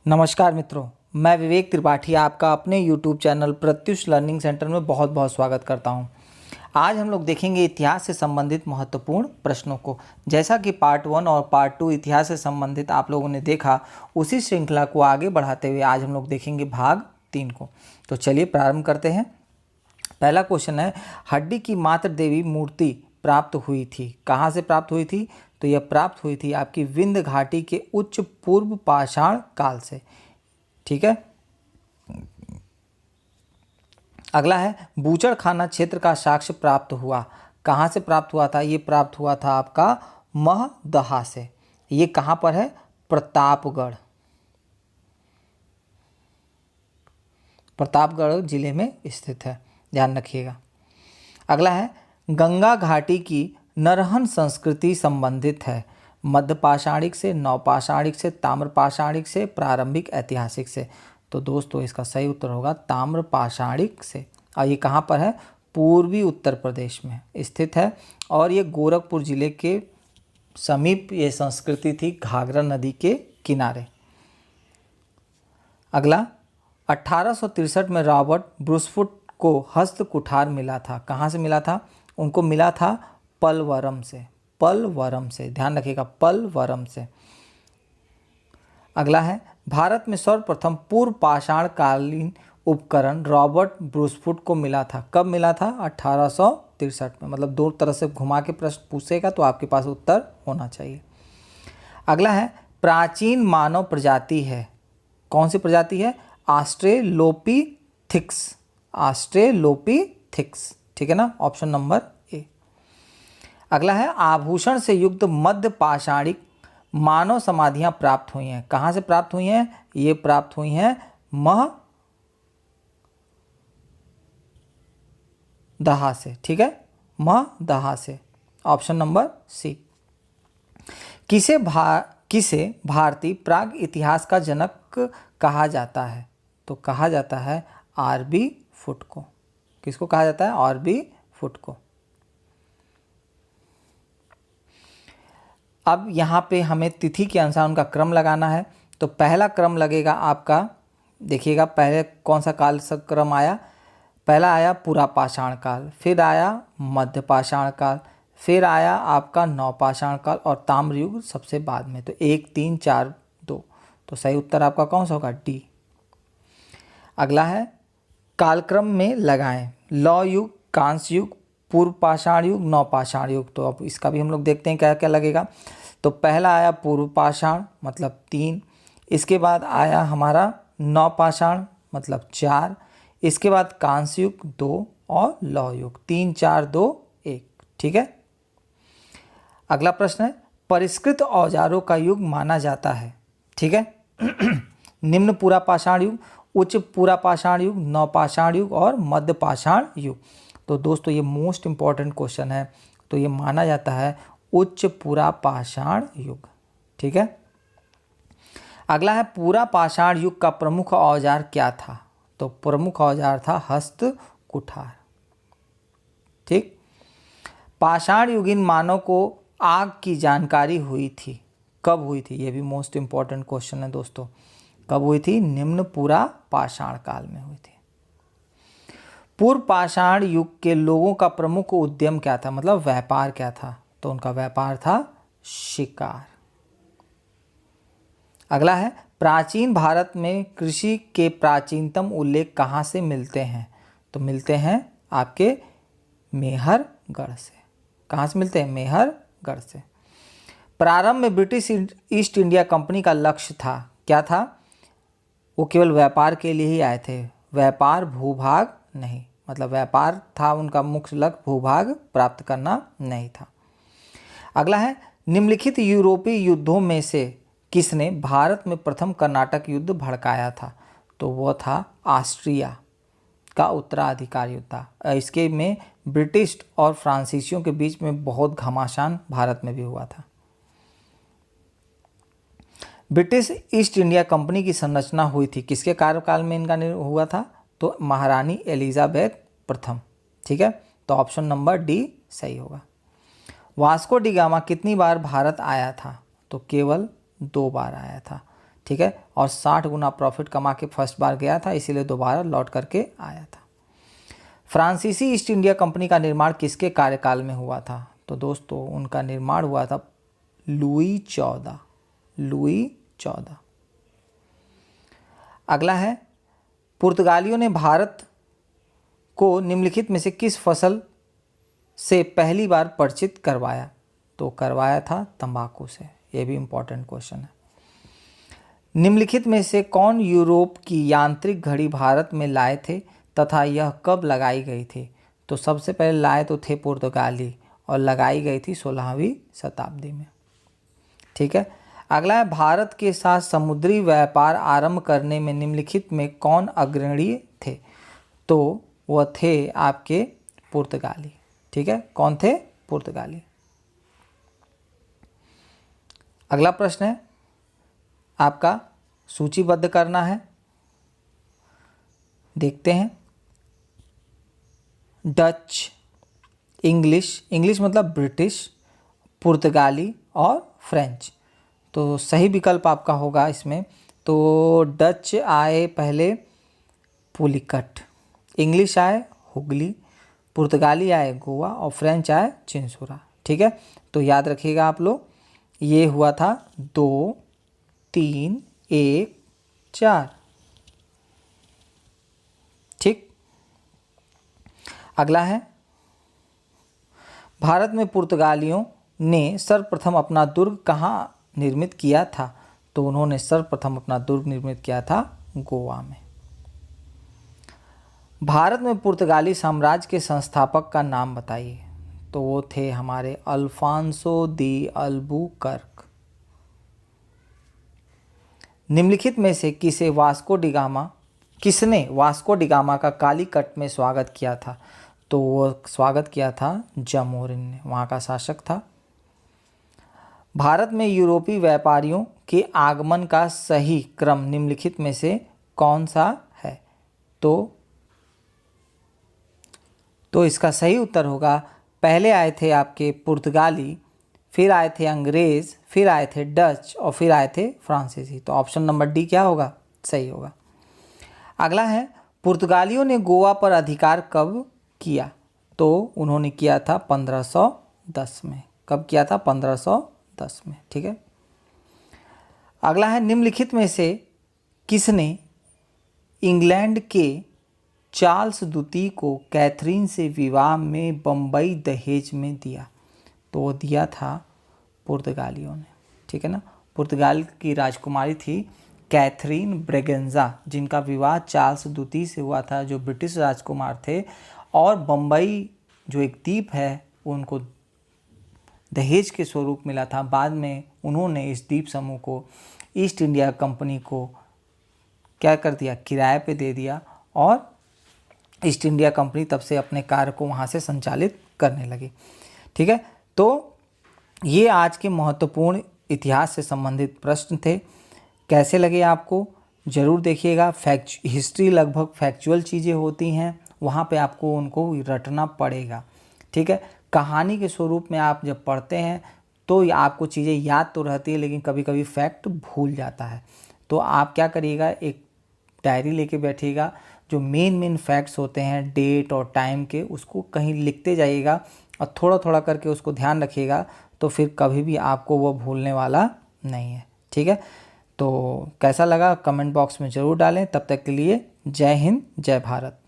नमस्कार मित्रों, मैं विवेक त्रिपाठी आपका अपने YouTube channel Pratyush learning centre में बहुत बहुत स्वागत करता हूं। आज हम लोग देखेंगे इतिहास से संबंधित महत्वपूर्ण प्रश्नों को। जैसा कि पार्ट 1 और पार्ट 2 इतिहास से संबंधित आप लोगों ने देखा, उसी श्रृंखला को आगे बढ़ाते हुए आज हम लोग देखेंगे भाग 3 को। तो चलिए प्रारंभ करते हैं। पहला क्वेश्चन है, हड्डी की मातृ देवी मूर्ति प्राप्त हुई थी, कहाँ से प्राप्त हुई थी? तो यह प्राप्त हुई थी आपकी विंध्य घाटी के उच्च पूर्व पाषाण काल से। ठीक है। अगला है, बूचड़खाना क्षेत्र का साक्ष्य प्राप्त हुआ, कहाँ से प्राप्त हुआ था? ये प्राप्त हुआ था आपका महदहा से। ये कहाँ पर है? प्रतापगढ़, प्रतापगढ़ जिले में स्थित है, ध्यान रखिएगा। अगला है, गंगा घाटी की नरहन संस्कृति संबंधित है मध्यपाषाणिक से, नवपाषाणिक से, ताम्रपाषाणिक से, प्रारंभिक ऐतिहासिक से। तो दोस्तों इसका सही उत्तर होगा ताम्रपाषाणिक से। और ये कहाँ पर है? पूर्वी उत्तर प्रदेश में स्थित है और ये गोरखपुर जिले के समीप ये संस्कृति थी, घाघरा नदी के किनारे। अगला, 1863 में रॉबर्ट ब्रूसफुट को हस्त कुठार मिला था, कहाँ से मिला था? उनको मिला था पलवरम से, पलवरम से, ध्यान रखिएगा, पलवरम से। अगला है, भारत में सर्वप्रथम पूर्व पाषाण कालीन उपकरण रॉबर्ट ब्रूसफुट को मिला था, कब मिला था? 1863 में। मतलब दो तरह से घुमा के प्रश्न पूछेगा तो आपके पास उत्तर होना चाहिए। अगला है, प्राचीन मानव प्रजाति है, कौन सी प्रजाति है? ऑस्ट्रेलोपिथिक्स, ऑस्ट्रेलोपिथिक्स, ठीक है ना, ऑप्शन नंबर ए। अगला है, आभूषण से युक्त मध्य पाषाणिक मानव समाधियां प्राप्त हुई हैं, कहाँ से प्राप्त हुई हैं? ये प्राप्त हुई हैं महदहा से, ठीक है, महदहा से, ऑप्शन नंबर सी। किसे भारतीय प्राग इतिहास का जनक कहा जाता है? तो कहा जाता है आरबी फुट को। किसको कहा जाता है? आरबी फुट को। अब यहाँ पे हमें तिथि के अनुसार उनका क्रम लगाना है। तो पहला क्रम लगेगा आपका, देखिएगा पहले कौन सा काल क्रम आया? पहला आया पुरापाषाण काल, फिर आया मध्यपाषाण काल, फिर आया आपका नवपाषाण काल और ताम्रयुग सबसे बाद में। तो 1, 3, 4, 2। तो सही उत्तर आपका कौन सा होगा? डी। अगला है, कालक्रम में लगाएं लौह युग, कांस्य युग, पूर्व पाषाण युग, नवपाषाण युग। तो अब इसका भी हम लोग देखते हैं क्या क्या लगेगा। तो पहला आया पूर्व पाषाण मतलब 3, इसके बाद आया हमारा नवपाषाण मतलब 4, इसके बाद कांस्य युग 2 और लौह युग 3, 4, 2, 1, ठीक है। अगला प्रश्न है, परिष्कृत औजारों का युग माना जाता है, ठीक है। निम्न पुरापाषाण युग, उच्च पुरापाषाण युग, नवपाषाण युग और मध्यपाषाण युग। तो दोस्तों ये मोस्ट इंपॉर्टेंट क्वेश्चन है। तो ये माना जाता है उच्च पुरापाषाण युग, ठीक है। अगला है, पुरापाषाण युग का प्रमुख औजार क्या था? तो प्रमुख औजार था हस्त कुठार, ठीक। पाषाण युगीन मानव को आग की जानकारी हुई थी, कब हुई थी? ये भी मोस्ट इंपॉर्टेंट क्वेश्चन है दोस्तों। कब हुई थी? निम्न पुरापाषाण काल में हुई थी। पूर्व पाषाण युग के लोगों का प्रमुख उद्यम क्या था, मतलब व्यापार क्या था? तो उनका व्यापार था शिकार। अगला है, प्राचीन भारत में कृषि के प्राचीनतम उल्लेख कहाँ से मिलते हैं? तो मिलते हैं आपके मेहरगढ़ से। कहाँ से मिलते हैं? मेहरगढ़ से। प्रारंभ में ब्रिटिश ईस्ट इंडिया कंपनी का लक्ष्य था, क्या था? वो केवल व्यापार के लिए ही आए थे, व्यापार भूभाग नहीं, मतलब व्यापार था उनका मुख्य लक्ष्य, भूभाग प्राप्त करना नहीं था। अगला है, निम्नलिखित यूरोपीय युद्धों में से किसने भारत में प्रथम कर्नाटक युद्ध भड़काया था? तो वो था ऑस्ट्रिया का उत्तराधिकार युद्ध था। इसके में ब्रिटिश और फ्रांसीसियों के बीच में बहुत घमासान भारत में भी हुआ था। ब्रिटिश ईस्ट इंडिया कंपनी की संरचना हुई थी, किसके कार्यकाल में इनका हुआ था? तो महारानी एलिजाबेथ प्रथम, ठीक है। तो ऑप्शन नंबर डी सही होगा। वास्को डी गामा कितनी बार भारत आया था? तो केवल 2 बार आया था, ठीक है, और 60 गुना प्रॉफिट कमा के फर्स्ट बार गया था, इसीलिए दोबारा लौट करके आया था। फ्रांसीसी ईस्ट इंडिया कंपनी का निर्माण किसके कार्यकाल में हुआ था? तो दोस्तों उनका निर्माण हुआ था लुई 14। अगला है, पुर्तगालियों ने भारत को निम्नलिखित में से किस फसल से पहली बार परिचित करवाया? तो करवाया था तंबाकू से। ये भी इम्पोर्टेंट क्वेश्चन है। निम्नलिखित में से कौन यूरोप की यांत्रिक घड़ी भारत में लाए थे तथा यह कब लगाई गई थी? तो सबसे पहले लाए तो थे पुर्तगाली और लगाई गई थी 16वीं शताब्दी में। ठीक है, अगला है, भारत के साथ समुद्री व्यापार आरंभ करने में निम्नलिखित में कौन अग्रणी थे? तो वह थे आपके पुर्तगाली। ठीक है, कौन थे? पुर्तगाली। अगला प्रश्न है आपका, सूचीबद्ध करना है, देखते हैं। डच, इंग्लिश मतलब ब्रिटिश, पुर्तगाली और फ्रेंच। तो सही विकल्प आपका होगा इसमें। तो डच आए पहले पुलिकट, इंग्लिश आए हुगली, पुर्तगाली आए गोवा और फ्रेंच आए चिंसुरा। ठीक है, तो याद रखिएगा आप लोग, ये हुआ था 2, 3, 1, 4। ठीक, अगला है, भारत में पुर्तगालियों ने सर्वप्रथम अपना दुर्ग कहाँ निर्मित किया था? तो उन्होंने सर्वप्रथम अपना दुर्ग निर्मित किया था गोवा में। भारत में पुर्तगाली साम्राज्य के संस्थापक का नाम बताइए। तो वो थे हमारे अल्फांसो दी अल्बुकर्क। निम्नलिखित में से किसने वास्को डी गामा का कालीकट में स्वागत किया था? तो वो स्वागत किया था जामोरिन ने, वहाँ का शासक था। भारत में यूरोपीय व्यापारियों के आगमन का सही क्रम निम्नलिखित में से कौन सा है? तो इसका सही उत्तर होगा, पहले आए थे आपके पुर्तगाली, फिर आए थे अंग्रेज, फिर आए थे डच और फिर आए थे फ्रांसीसी। तो ऑप्शन नंबर डी क्या होगा? सही होगा। अगला है, पुर्तगालियों ने गोवा पर अधिकार कब किया? तो उन्होंने किया था 1510 में। कब किया था? 1510 में। ठीक है, अगला है, निम्नलिखित में से किसने इंग्लैंड के चार्ल्स द्वितीय को कैथरीन से विवाह में बम्बई दहेज में दिया? तो वो दिया था पुर्तगालियों ने। ठीक है ना, पुर्तगाल की राजकुमारी थी कैथरीन ब्रेगेंजा, जिनका विवाह चार्ल्स द्वितीय से हुआ था, जो ब्रिटिश राजकुमार थे। और बम्बई जो एक द्वीप है उनको दहेज के स्वरूप मिला था। बाद में उन्होंने इस द्वीप समूह को ईस्ट इंडिया कंपनी को क्या कर दिया? किराए पे दे दिया और ईस्ट इंडिया कंपनी तब से अपने कार्य को वहाँ से संचालित करने लगी। ठीक है, तो ये आज के महत्वपूर्ण इतिहास से संबंधित प्रश्न थे। कैसे लगे आपको? ज़रूर देखिएगा। हिस्ट्री लगभग फैक्चुअल चीज़ें होती हैं, वहाँ पे आपको उनको रटना पड़ेगा। ठीक है, कहानी के स्वरूप में आप जब पढ़ते हैं तो आपको चीज़ें याद तो रहती है, लेकिन कभी कभी फैक्ट भूल जाता है। तो आप क्या करिएगा, एक डायरी लेके बैठिएगा, जो मेन फैक्ट्स होते हैं डेट और टाइम के, उसको कहीं लिखते जाइएगा और थोड़ा थोड़ा करके उसको ध्यान रखिएगा, तो फिर कभी भी आपको वो भूलने वाला नहीं है। ठीक है, तो कैसा लगा कमेंट बॉक्स में ज़रूर डालें। तब तक के लिए जय हिंद, जय भारत।